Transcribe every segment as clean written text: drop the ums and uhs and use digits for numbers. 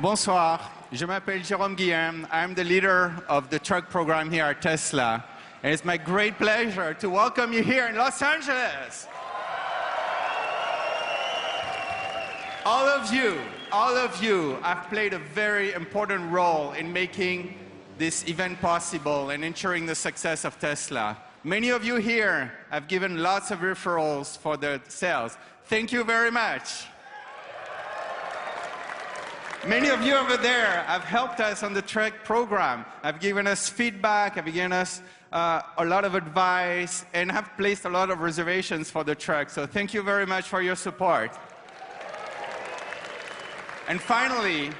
Bonsoir, je m'appelle Jérôme Guillaume. I'm the leader of the truck program here at Tesla. And it's my great pleasure to welcome you here in Los Angeles. All of you have played a very important role in making this event possible and ensuring the success of Tesla. Many of you here have given lots of referrals for the sales. Thank you very much. Many of you over there have helped us on the truck program, have given us feedback, have given us a lot of advice, and have placed a lot of reservations for the truck. So thank you very much for your support. And finally,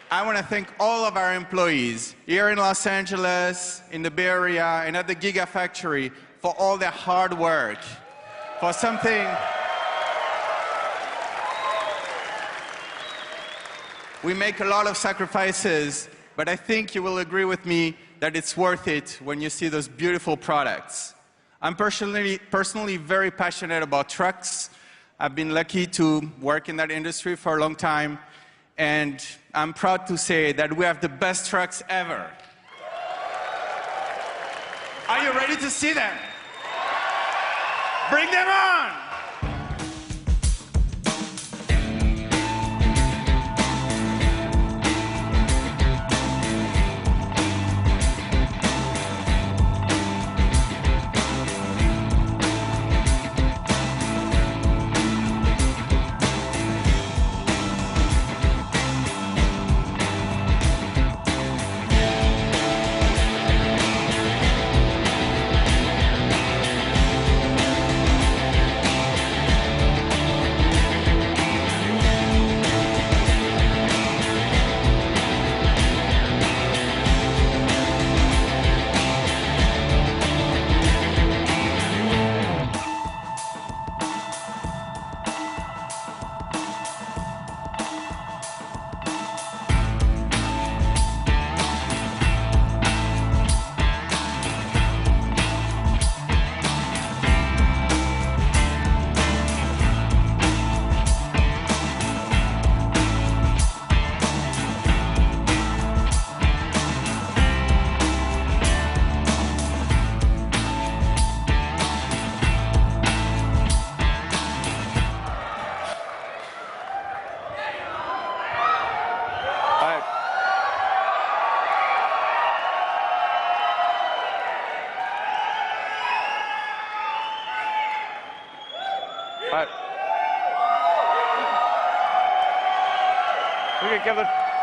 I want to thank all of our employees here in Los Angeles, in the Bay Area, and at the Gigafactory for all their hard work, for something we make a lot of sacrifices, but I think you will agree with me that it's worth it when you see those beautiful products. I'm personally very passionate about trucks. I've been lucky to work in that industry for a long time, and I'm proud to say that we have the best trucks ever. Are you ready to see them? Bring them on!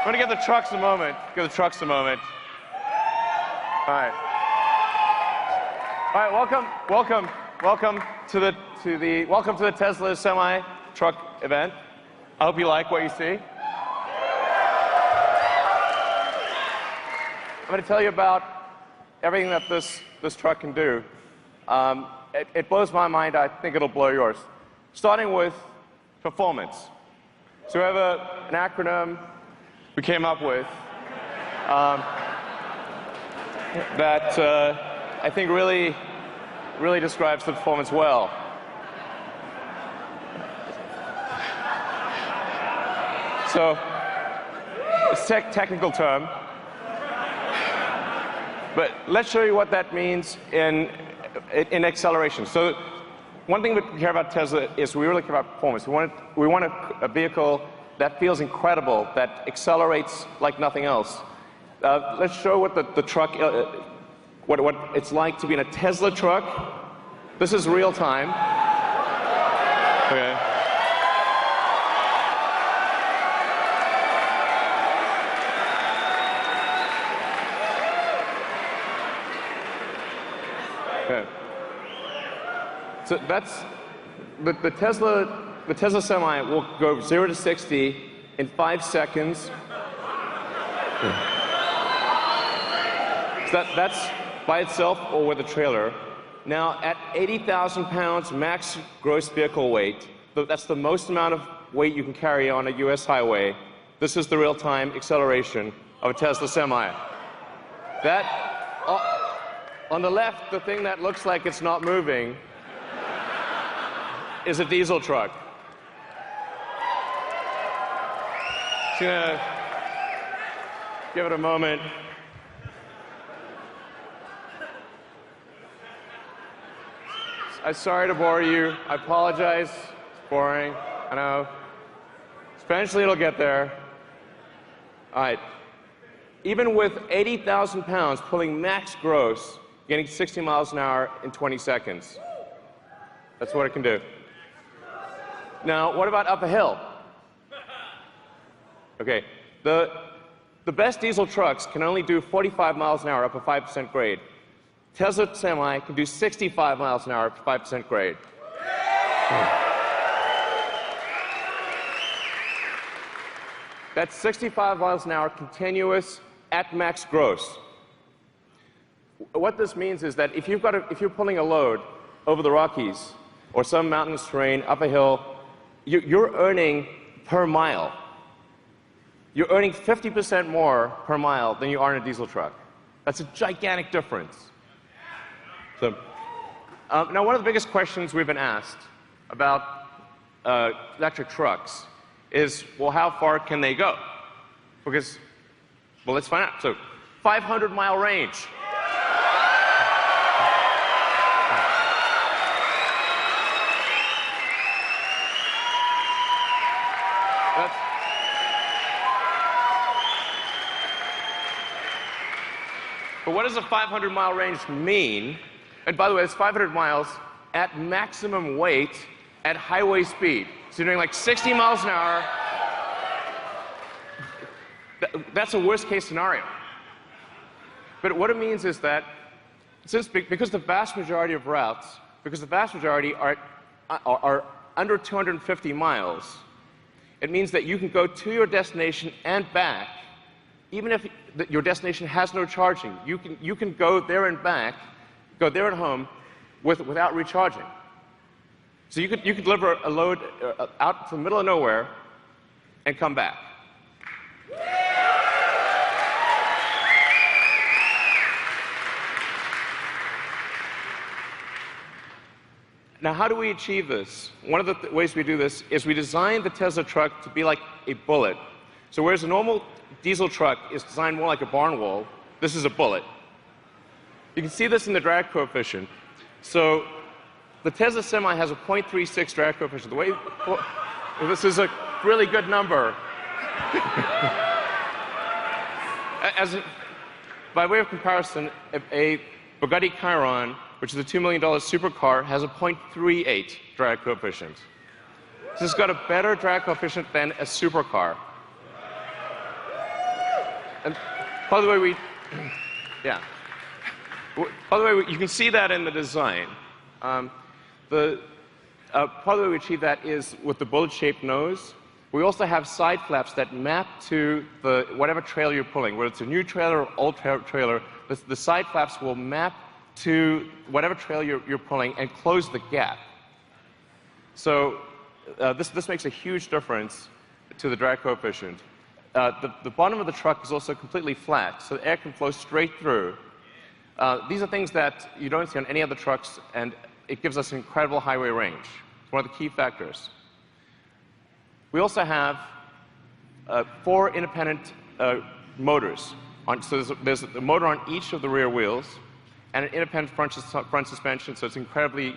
We're going to give the trucks a moment. Give the trucks a moment. All right. All right. Welcome to the Tesla Semi Truck event. I hope you like what you see. I'm going to tell you about everything that this truck can do. It blows my mind. I think it'll blow yours. Starting with performance. So we have an acronym we came up with that I think really describes the performance well. So it's a technical term, but let's show you what that means in acceleration. So one thing we care about Tesla is we really care about performance. We want a vehicle that feels incredible, that accelerates like nothing else. Let's show what the truck, what it's like to be in a Tesla truck. This is real time. Okay. Okay. So that's the Tesla Semi will go 0 to 60 in 5 seconds. So that's by itself or with a trailer. Now, at 80,000 pounds max gross vehicle weight, that's the most amount of weight you can carry on a US highway. This is the real-time acceleration of a Tesla Semi. That, on the left, the thing that looks like it's not moving is a diesel truck. It's gonna give it a moment. I'm sorry to bore you. I apologize. It's boring. I know. Eventually it'll get there. All right. Even with 80,000 pounds pulling max gross, getting 60 miles an hour in 20 seconds. That's what it can do. Now, what about up a hill? Okay. The best diesel trucks can only do 45 miles an hour up a 5% grade. Tesla Semi can do 65 miles an hour up a 5% grade. That's 65 miles an hour continuous at max gross. What this means is that if you're pulling a load over the Rockies or some mountainous terrain up a hill, you're earning per mile. You're earning 50% more per mile than you are in a diesel truck. That's a gigantic difference. So, now one of the biggest questions we've been asked about electric trucks is, well, how far can they go? Because, well, let's find out. So, 500-mile range. But what does a 500-mile range mean? And by the way, it's 500 miles at maximum weight at highway speed. So you're doing like 60 miles an hour. That's a worst-case scenario. But what it means is that because the vast majority of routes, because the vast majority are under 250 miles, it means that you can go to your destination and back, even if your destination has no charging. You can go there and back, go there and home without recharging. So you could deliver a load out to the middle of nowhere and come back. Now, how do we achieve this? One of the ways we do this is we design the Tesla truck to be like a bullet. So whereas a normal diesel truck is designed more like a barn wall, this is a bullet. You can see this in the drag coefficient. So the Tesla Semi has a 0.36 drag coefficient. This is a really good number. By way of comparison, a Bugatti Chiron, which is a $2 million supercar, has a 0.38 drag coefficient. This has got a better drag coefficient than a supercar. And by the way, you can see that in the design. Part of the way we achieve that is with the bullet-shaped nose. We also have side flaps that map to whatever trailer you're pulling, whether it's a new trailer or old trailer. The side flaps will map to whatever trailer you're pulling and close the gap. So this makes a huge difference to the drag coefficient. The bottom of the truck is also completely flat, so the air can flow straight through. These are things that you don't see on any other trucks, and it gives us incredible highway range. It's one of the key factors. We also have 4 independent motors. So there's a motor on each of the rear wheels and an independent front suspension, so it's incredibly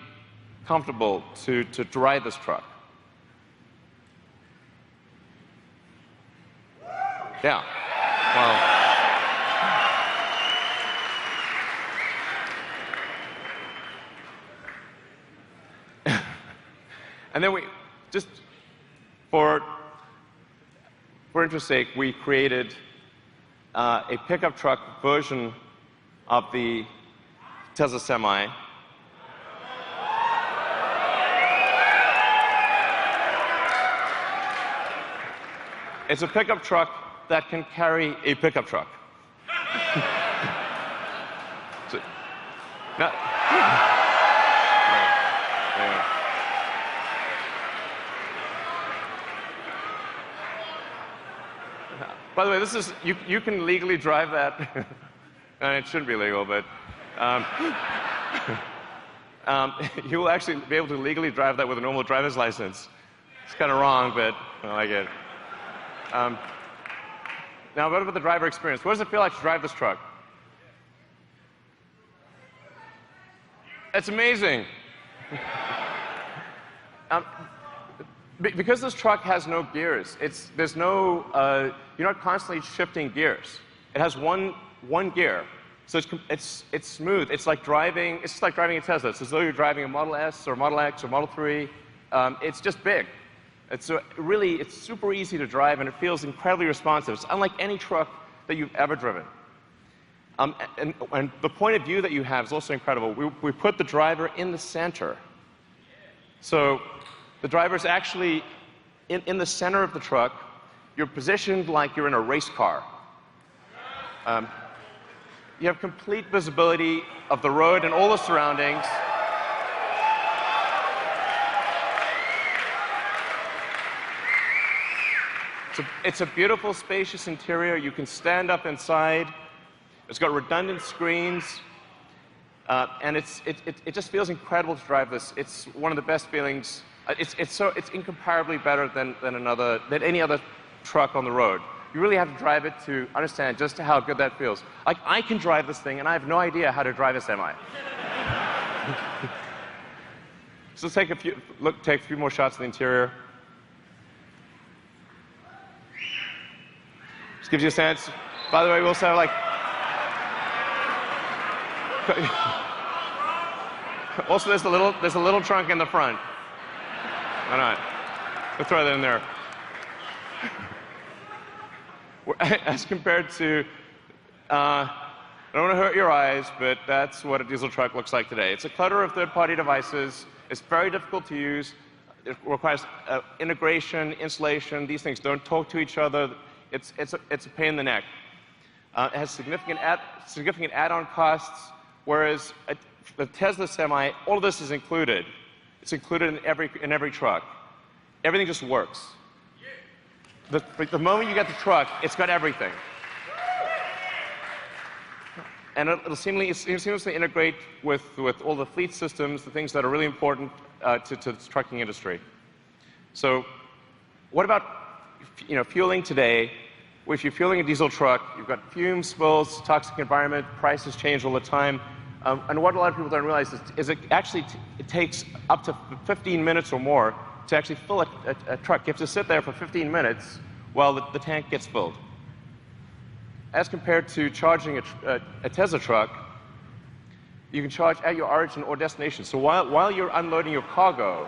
comfortable to drive this truck. Yeah. Well, and then just for interest's sake, we created a pickup truck version of the Tesla Semi. It's a pickup truck that can carry a pickup truck. So, now, by the way, this is you can legally drive that. It shouldn't be legal, but you will actually be able to legally drive that with a normal driver's license. It's kind of wrong, but I like it. Now, what about the driver experience? What does it feel like to drive this truck? It's amazing. Because this truck has no gears, there's no, you're not constantly shifting gears. It has one gear, so it's smooth. It's like driving. It's just like driving a Tesla. It's as though you're driving a Model S or Model X or Model 3. It's just big. It's super easy to drive, and it feels incredibly responsive. It's unlike any truck that you've ever driven. And the point of view that you have is also incredible. We put the driver in the center. So the driver's actually in the center of the truck. You're positioned like you're in a race car. You have complete visibility of the road and all the surroundings. It's a beautiful, spacious interior. You can stand up inside. It's got redundant screens. And it just feels incredible to drive this. It's one of the best feelings. It's incomparably better than any other truck on the road. You really have to drive it to understand just how good that feels. Like, I can drive this thing, and I have no idea how to drive a semi. So let's take a few more shots of the interior. Just gives you a sense. By the way, we also have like. Also, there's a little trunk in the front. Why not? We'll throw that in there. As compared to, I don't want to hurt your eyes, but that's what a diesel truck looks like today. It's a clutter of third-party devices. It's very difficult to use. It requires integration, installation. These things don't talk to each other. It's a pain in the neck. It has significant add-on costs, whereas the Tesla Semi, all of this is included. It's included in every truck. Everything just works. The moment you get the truck, it's got everything. And it'll seamlessly integrate with all the fleet systems, the things that are really important to the trucking industry. So what about fueling today? If you're fueling a diesel truck, you've got fumes, spills, toxic environment, prices change all the time. And what a lot of people don't realize is it takes up to 15 minutes or more to actually fill a truck. You have to sit there for 15 minutes while the tank gets filled. As compared to charging a Tesla truck, you can charge at your origin or destination. So while you're unloading your cargo,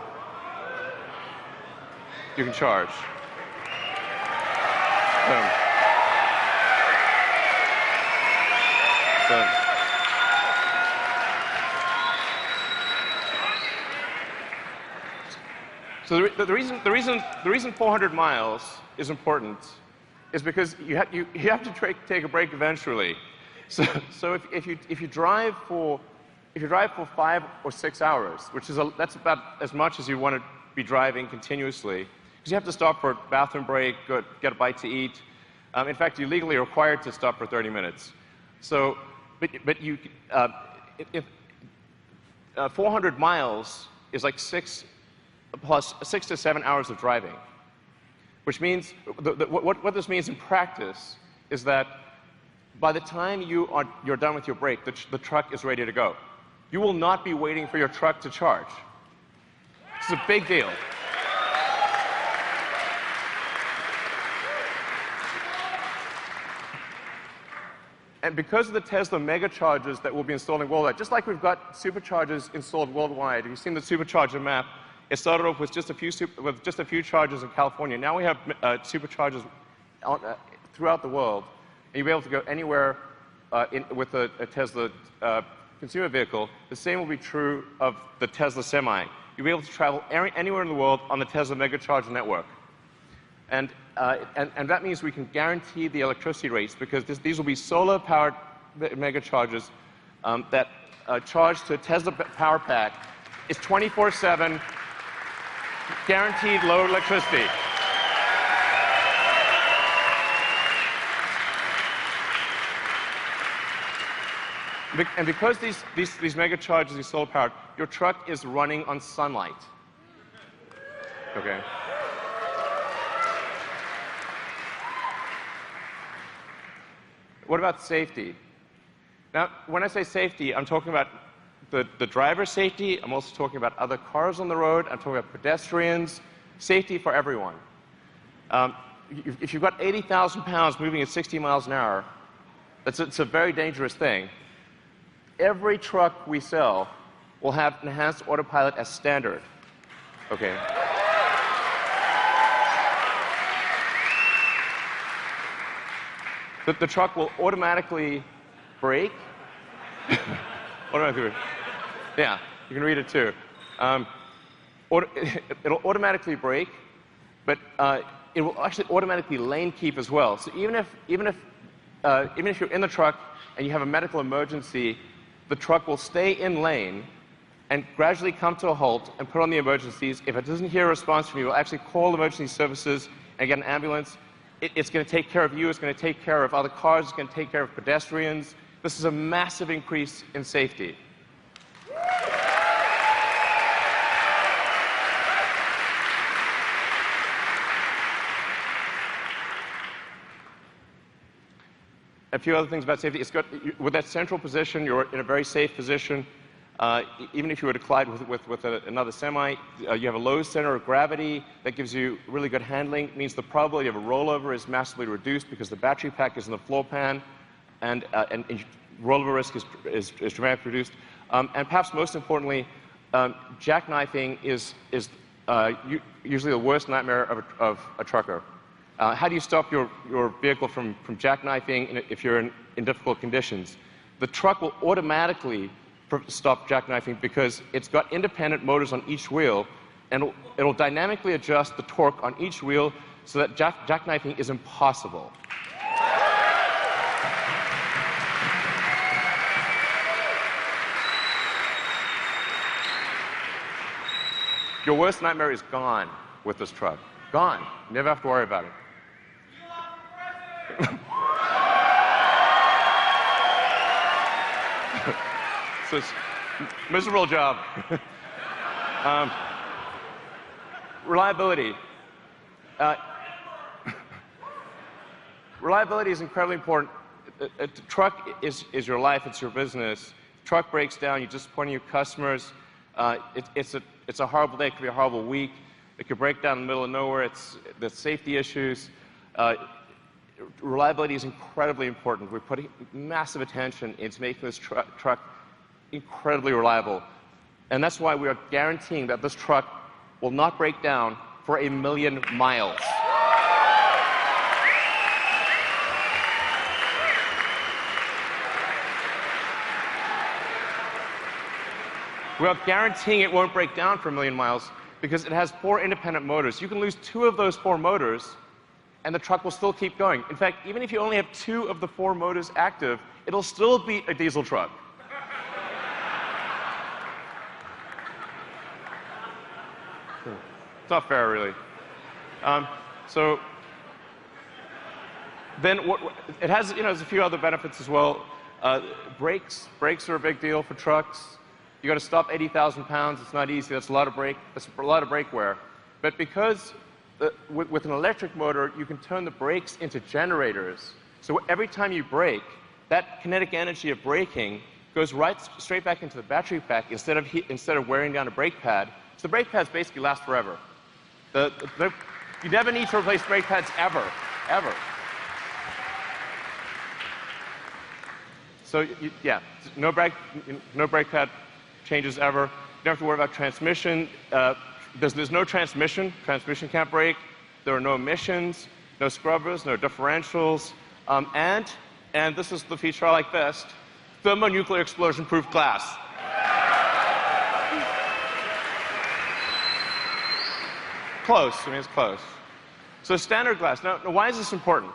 you can charge. So the reason 400 miles is important is because you have to take a break eventually. So if you drive for 5 or 6 hours, that's about as much as you want to be driving continuously, because you have to stop for a bathroom break, get a bite to eat. In fact, you're legally required to stop for 30 minutes. So, but 400 miles is like 6 to 7 hours of driving, which means what this means in practice is that by the time you're done with your break, the truck is ready to go. You will not be waiting for your truck to charge. This is a big deal. And because of the Tesla mega chargers that will be installed worldwide, just like we've got superchargers installed worldwide, you've seen the supercharger map. It started off with just a few chargers in California. Now we have superchargers throughout the world, and you'll be able to go anywhere with a Tesla consumer vehicle. The same will be true of the Tesla Semi. You'll be able to travel anywhere in the world on the Tesla megacharger network. And that means we can guarantee the electricity rates, because these will be solar-powered megachargers that charge to a Tesla power pack. It's 24/7, guaranteed low electricity. And because these megachargers are solar-powered, your truck is running on sunlight. Okay. what about safety? Now, when I say safety, I'm talking about the driver's safety. I'm also talking about other cars on the road. I'm talking about pedestrians. Safety for everyone. If you've got 80,000 pounds moving at 60 miles an hour, it's a very dangerous thing. Every truck we sell will have enhanced autopilot as standard. Okay. The truck will automatically brake. Automatically. Yeah, you can read it too. It'll automatically brake, but it will actually automatically lane keep as well. So even if you're in the truck and you have a medical emergency, the truck will stay in lane and gradually come to a halt and put on the emergencies. If it doesn't hear a response from you, it will actually call emergency services and get an ambulance. It's going to take care of you. It's going to take care of other cars. It's going to take care of pedestrians. This is a massive increase in safety. A few other things about safety. With that central position, you're in a very safe position. Even if you were to collide with another semi, you have a low center of gravity that gives you really good handling. It means the probability of a rollover is massively reduced because the battery pack is in the floor pan, and rollover risk is dramatically reduced. And perhaps most importantly, jackknifing is usually the worst nightmare of a trucker. How do you stop your vehicle from jackknifing if you're in difficult conditions? The truck will automatically stop jackknifing because it's got independent motors on each wheel, and it'll dynamically adjust the torque on each wheel so that jackknifing is impossible. Your worst nightmare is gone with this truck. Gone. You never have to worry about it. So it's a miserable job. Reliability. Reliability is incredibly important. A truck is your life, it's your business. Truck breaks down, you're disappointing your customers. It's a horrible day, it could be a horrible week. It could break down in the middle of nowhere. The safety issues. Reliability is incredibly important. We're putting massive attention into making this truck incredibly reliable. And that's why we are guaranteeing that this truck will not break down for 1,000,000 miles. We are guaranteeing it won't break down for 1,000,000 miles because it has 4 independent motors. You can lose 2 of those 4 motors, and the truck will still keep going. In fact, even if you only have 2 of the 4 motors active, it'll still be a diesel truck. It's not fair, really. So then it has, there's a few other benefits as well. Brakes are a big deal for trucks. You got to stop 80,000 pounds. It's not easy. That's a lot of brake wear. But because with an electric motor, you can turn the brakes into generators. So every time you brake, that kinetic energy of braking goes straight back into the battery pack instead of wearing down a brake pad. So the brake pads basically last forever. You never need to replace brake pads ever. So no brake pad changes ever. You don't have to worry about transmission. There's no transmission. Transmission can't brake. There are no emissions, no scrubbers, no differentials. And this is the feature I like best, thermonuclear explosion-proof glass. Close. I mean, it's close. So standard glass. Now why is this important?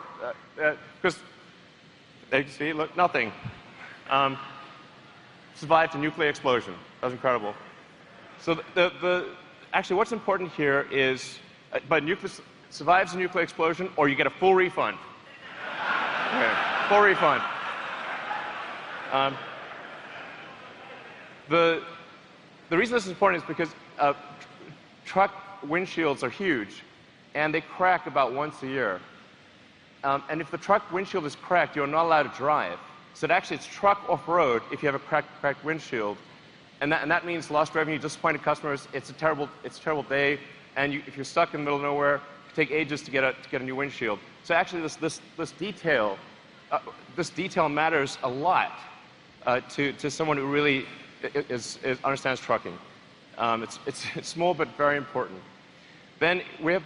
Because, you see, look, nothing. Survived a nuclear explosion. That was incredible. So actually, what's important here is, survives a nuclear explosion, or you get a full refund. Okay, full refund. The reason this is important is because truck windshields are huge, and they crack about once a year. And if the truck windshield is cracked, you're not allowed to drive. So actually, it's truck off-road if you have a cracked windshield. And that means lost revenue, disappointed customers. It's a terrible day. And if you're stuck in the middle of nowhere, it can take ages to get a new windshield. So actually, this detail matters a lot to someone who really understands trucking. It's small but very important. Then we have,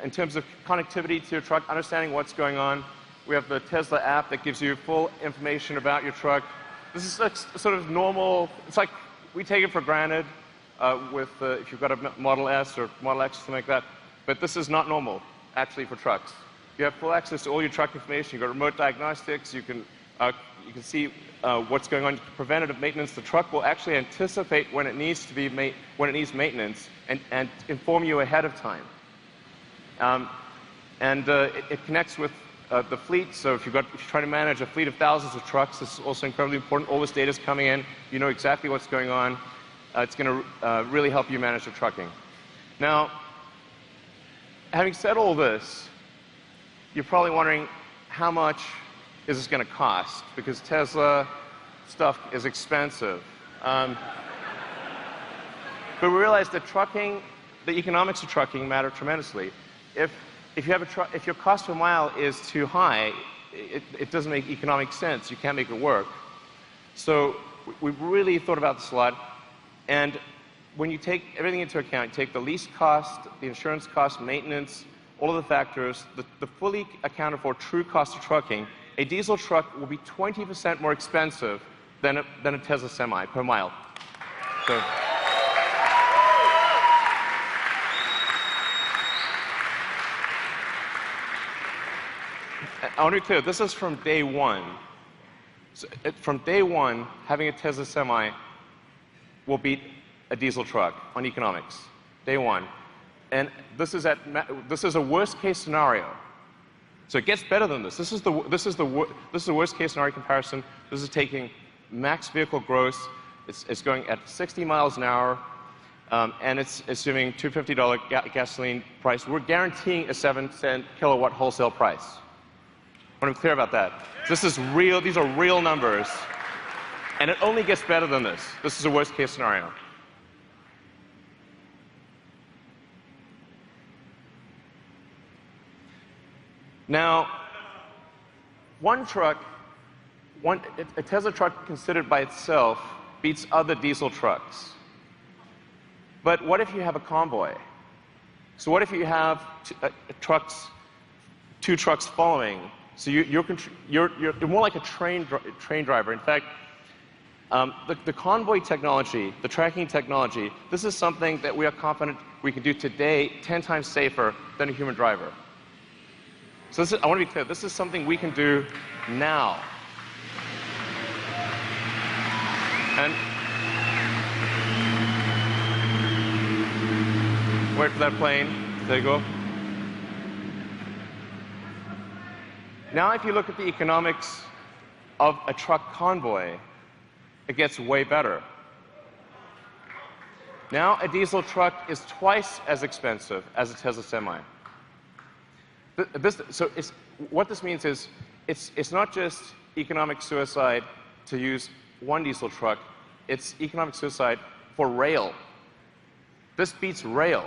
in terms of connectivity to your truck, understanding what's going on, we have the Tesla app that gives you full information about your truck. This is like sort of normal. It's like we take it for granted if you've got a Model S or Model X or something like that. But this is not normal, actually, for trucks. You have full access to all your truck information. You've got remote diagnostics. You can see what's going on. Preventative maintenance. The truck will actually anticipate when it needs maintenance and inform you ahead of time. It connects with the fleet. So if you're trying to manage a fleet of thousands of trucks, this is also incredibly important. All this data is coming in. You know exactly what's going on. It's going to really help you manage the trucking. Now, having said all this, you're probably wondering how much is this going to cost? Because Tesla stuff is expensive. But we realize that the economics of trucking matter tremendously. If your cost per mile is too high, it doesn't make economic sense. You can't make it work. So we've really thought about this a lot. And when you take everything into account, you take the lease cost, the insurance cost, maintenance, all of the factors, the fully accounted for true cost of trucking, a diesel truck will be 20% more expensive than a Tesla Semi per mile. So, I want to be clear, this is from day one. So from day one, having a Tesla Semi will beat a diesel truck on economics. Day one. And this is a worst case scenario. So it gets better than this. This is the worst case scenario comparison. This is taking max vehicle gross. It's going at 60 miles an hour, and it's assuming $250 gasoline price. We're guaranteeing a 7-cent kilowatt wholesale price. I want to be clear about that. This is real. These are real numbers, and it only gets better than this. This is a worst case scenario. Now, a Tesla truck considered by itself beats other diesel trucks. But what if you have a convoy? So what if you have two trucks following? So you're more like a train driver. In fact, the convoy technology, the tracking technology, this is something that we are confident we can do today 10 times safer than a human driver. So I want to be clear, this is something we can do now. And wait for that plane. There you go. Now if you look at the economics of a truck convoy, it gets way better. Now a diesel truck is twice as expensive as a Tesla Semi. What this means is it's not just economic suicide to use one diesel truck, it's economic suicide for rail. This beats rail.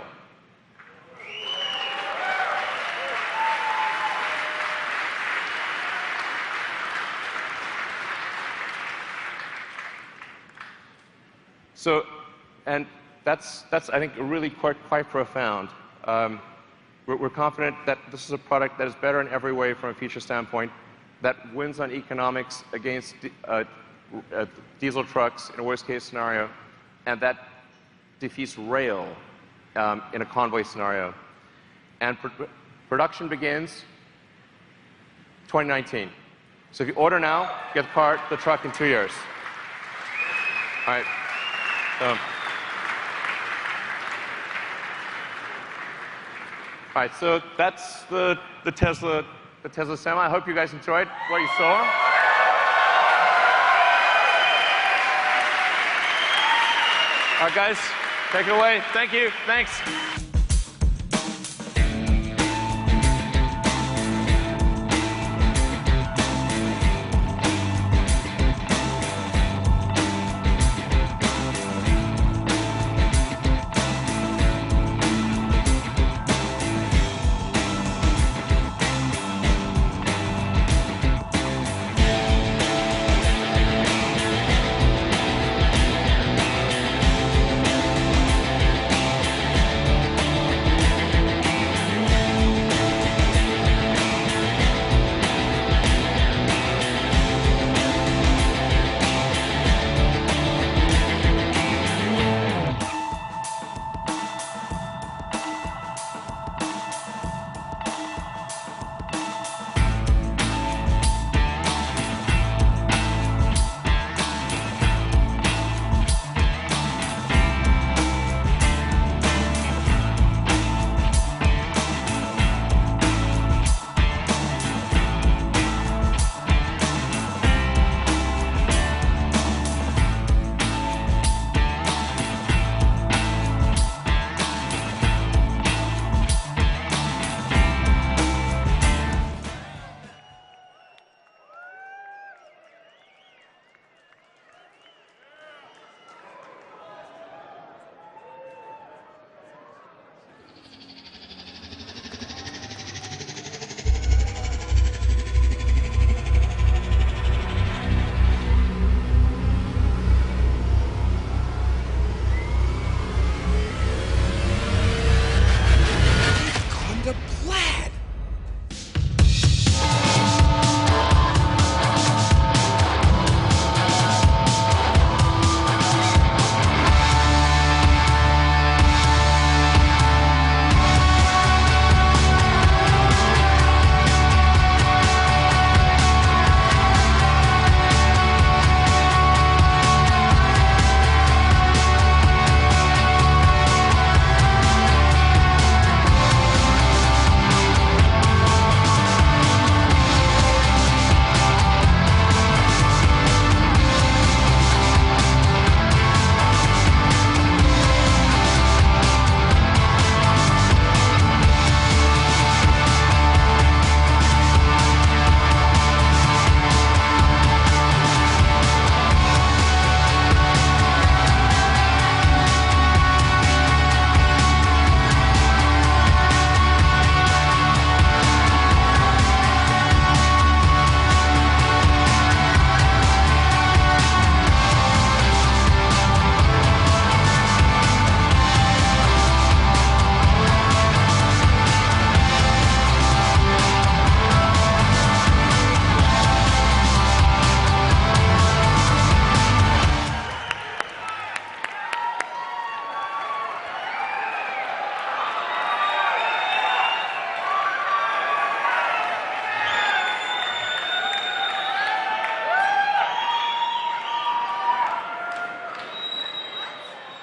So, and that's I think really quite profound. We're confident that this is a product that is better in every way from a feature standpoint, that wins on economics against diesel trucks in a worst-case scenario, and that defeats rail in a convoy scenario. And production begins 2019. So if you order now, get the truck in 2 years. All right. All right, so that's the Tesla Semi. I hope you guys enjoyed what you saw. All right, guys, take it away. Thank you. Thanks.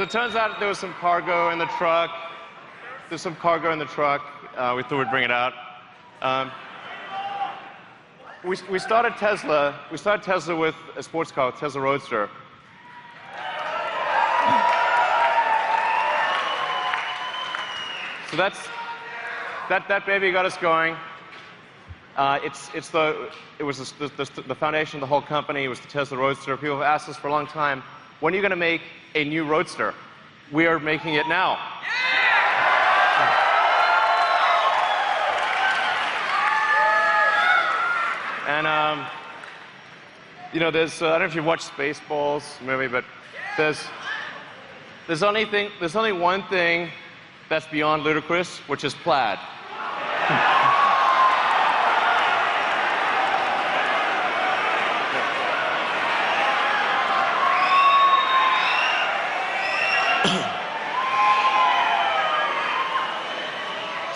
it turns out there was some cargo in the truck. There's some cargo in the truck. We thought we'd bring it out. We started Tesla. We started Tesla with a sports car, Tesla Roadster. So that baby got us going. It was the foundation of the whole company. It was the Tesla Roadster. People have asked us for a long time, when are you going to make a new Roadster? We are making it now. And you know, there's I don't know if you've watched Spaceballs movie, but there's only one thing that's beyond ludicrous, which is plaid.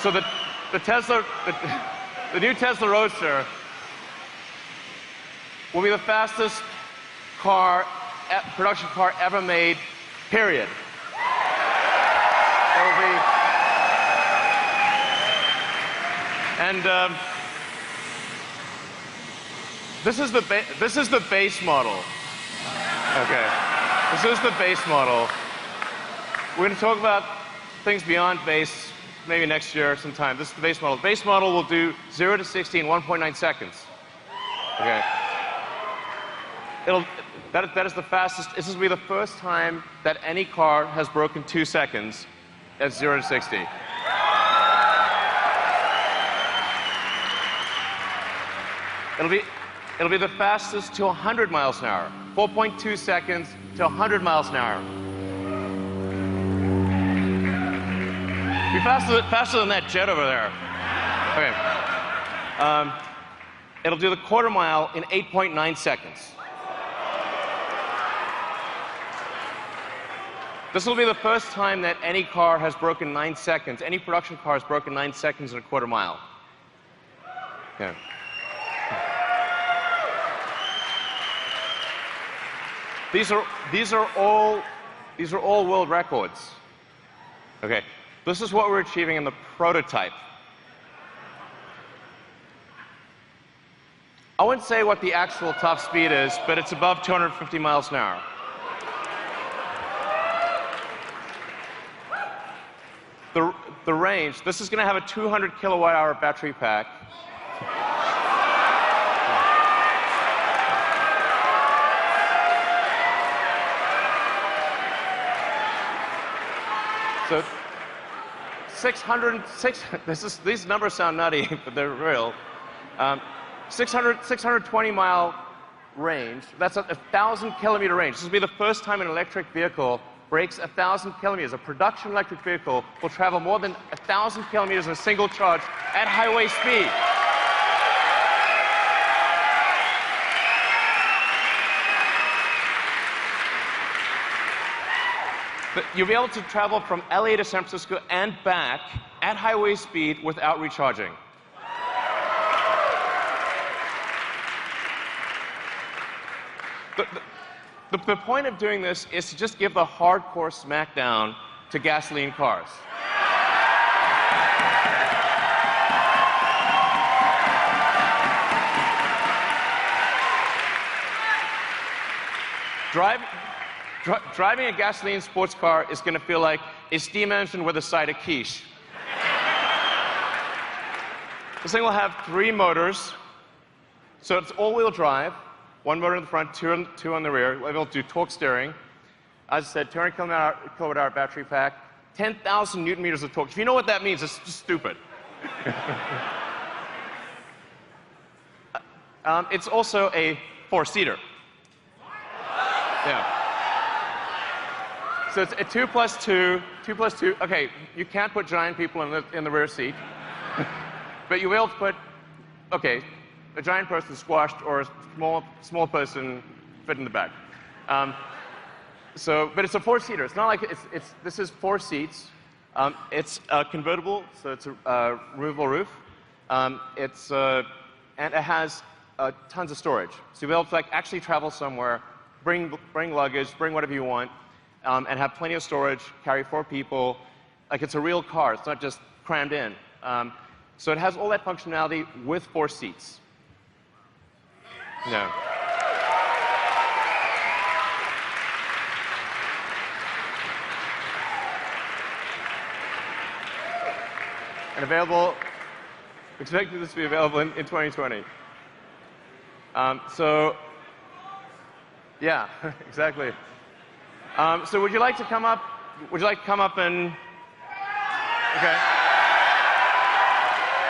So the new Tesla Roadster will be the fastest production car ever made, period. It will be, and this is the base model. Okay, this is the base model. We're going to talk about things beyond base maybe next year sometime. This is the base model. The base model will do 0 to 60 in 1.9 seconds. Okay. That is the fastest. This will be the first time that any car has broken 2 seconds at 0 to 60. It'll be the fastest to 100 miles an hour. 4.2 seconds to 100 miles an hour. Be faster than that jet over there. Okay. It'll do the quarter mile in 8.9 seconds. This will be the first time that any car has broken 9 seconds. Any production car has broken 9 seconds in a quarter mile. Okay. These are all world records. Okay. This is what we're achieving in the prototype. I wouldn't say what the actual top speed is, but it's above 250 miles an hour. The range, this is going to have a 200 kilowatt hour battery pack. So these numbers sound nutty, but they're real. 620 mile range. That's a 1,000 kilometer range. This will be the first time an electric vehicle breaks 1,000 kilometers. A production electric vehicle will travel more than 1,000 kilometers in a single charge at highway speed. But you'll be able to travel from LA to San Francisco and back at highway speed without recharging. The point of doing this is to just give the hardcore smackdown to gasoline cars. Driving a gasoline sports car is going to feel like a steam engine with a side of quiche. This thing will have 3 motors, so it's all-wheel drive. 1 motor in the front, 2 on the rear. We'll be able to do torque steering. As I said, 200 kilowatt hour battery pack, 10,000 newton meters of torque. If you know what that means, it's just stupid. It's also a 4-seater. Yeah. So it's a 2 plus 2. Okay, you can't put giant people in the rear seat, but you'll be able to put, okay, a giant person squashed or a small person fit in the back. But it's a 4-seater. It's not like this is 4 seats. It's convertible, so it's a removable roof. And it has tons of storage. So you'll be able to actually travel somewhere, bring luggage, bring whatever you want. and have plenty of storage, carry 4 people. Like it's a real car, it's not just crammed in. So it has all that functionality with 4 seats. No. And available, expecting this to be available in 2020. So, yeah, exactly. So would you like to come up? Would you like to come up and, okay.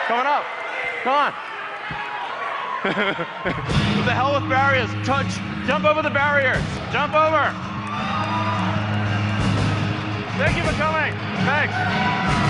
Coming up, come on. What the hell with barriers? Jump over the barriers, jump over. Thank you for coming, thanks.